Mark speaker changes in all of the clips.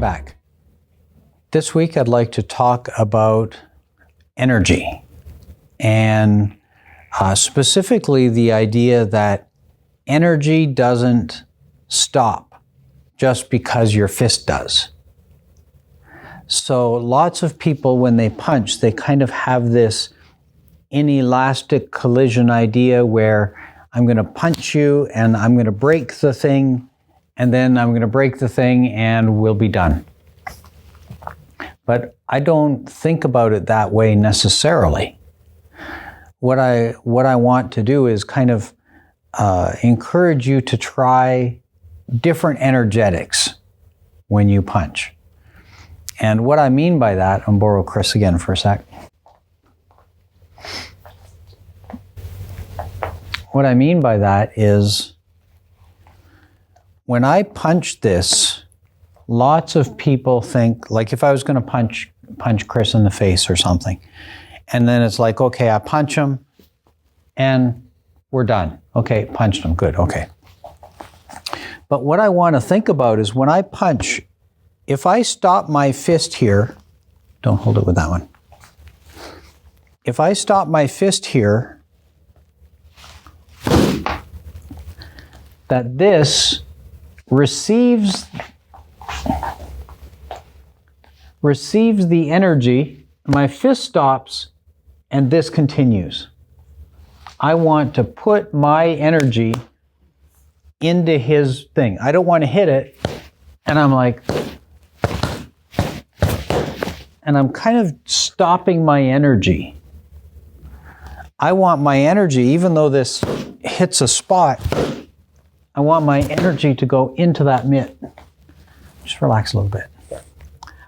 Speaker 1: back. This week I'd like to talk about energy and specifically the idea that energy doesn't stop just because your fist does. So lots of people, when they punch, they kind of have this inelastic collision idea where I'm going to punch you and I'm going to break the thing and then I'm going to break the thing and we'll be done. But I don't think about it that way necessarily. What I want to do is kind of encourage you to try different energetics when you punch. And what I mean by that, I'll borrow Chris again for a sec. What I mean by that is when I punch this, lots of people think, like if I was going to punch Chris in the face or something, and then it's like, okay, I punch him and we're done. Okay, punched him, good, okay. But what I want to think about is when I punch, if I stop my fist here, don't hold it with that one. If I stop my fist here, that this receives the energy, my fist stops, and this continues. I want to put my energy into his thing. I don't want to hit it, and I'm like, and I'm kind of stopping my energy. I want my energy, even though this hits a spot, I want my energy to go into that mitt. Just relax a little bit.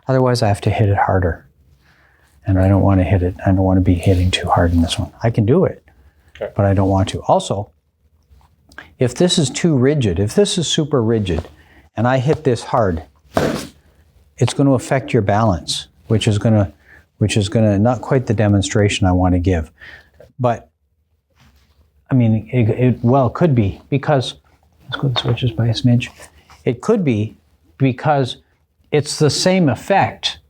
Speaker 1: Otherwise, I have to hit it harder. And I don't want to hit it. I don't want to be hitting too hard in this one. I can do it, okay, but I don't want to. Also, if this is too rigid, if this is super rigid, and I hit this hard, it's going to affect your balance, which is going to not quite the demonstration I want to give. But, I mean, it could be because, let's go the switches by a smidge. It could be because it's the same effect.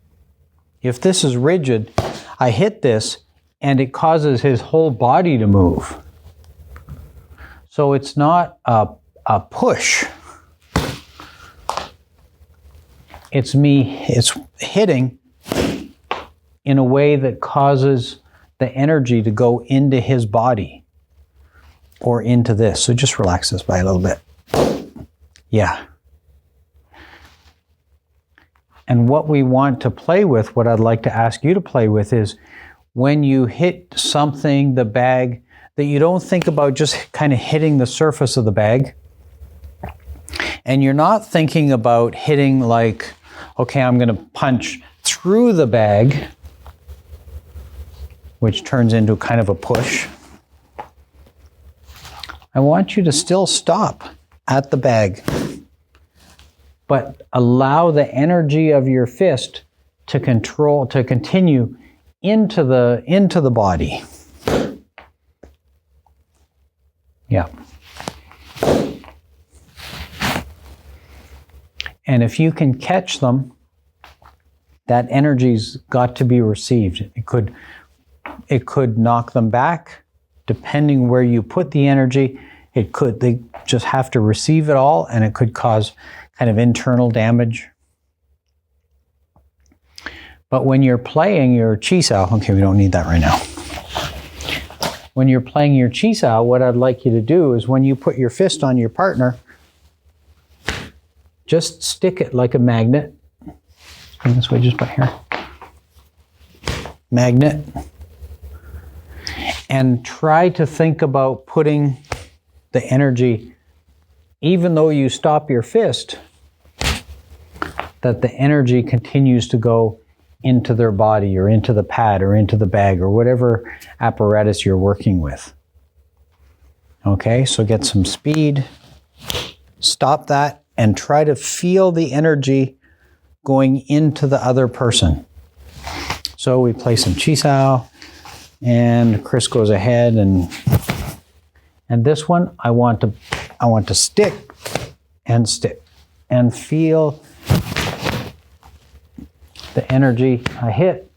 Speaker 1: If this is rigid, I hit this and it causes his whole body to move. So it's not a push. It's hitting in a way that causes the energy to go into his body or into this. So just relax this by a little bit. Yeah. And what we want to play with, what I'd like to ask you to play with is when you hit something, the bag, that you don't think about just kind of hitting the surface of the bag. And you're not thinking about hitting like, okay, I'm going to punch through the bag, which turns into kind of a push. I want you to still stop at the bag, but allow the energy of your fist to continue into the body. Yeah. And if you can catch them, that energy's got to be received. It could knock them back, depending where you put the energy. They just have to receive it all, and it could cause kind of internal damage. But when you're playing your chi sao, okay, we don't need that right now. When you're playing your chi sao, what I'd like you to do is when you put your fist on your partner, just stick it like a magnet. Bring this way just by here. Magnet. And try to think about putting the energy, even though you stop your fist, that the energy continues to go into their body or into the pad or into the bag or whatever apparatus you're working with. Okay, so get some speed, stop that, and try to feel the energy going into the other person. So we play some chi sao, and Chris goes ahead, and this one I want to stick and feel the energy, I hit,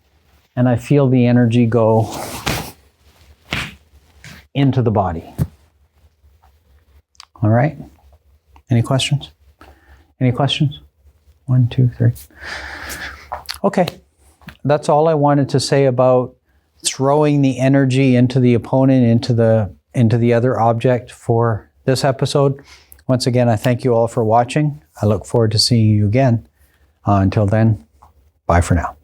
Speaker 1: and I feel the energy go into the body. All right? Any questions? Any questions? 1, 2, 3. Okay. That's all I wanted to say about throwing the energy into the opponent, into the other object for this episode. Once again, I thank you all for watching. I look forward to seeing you again. Until then, bye for now.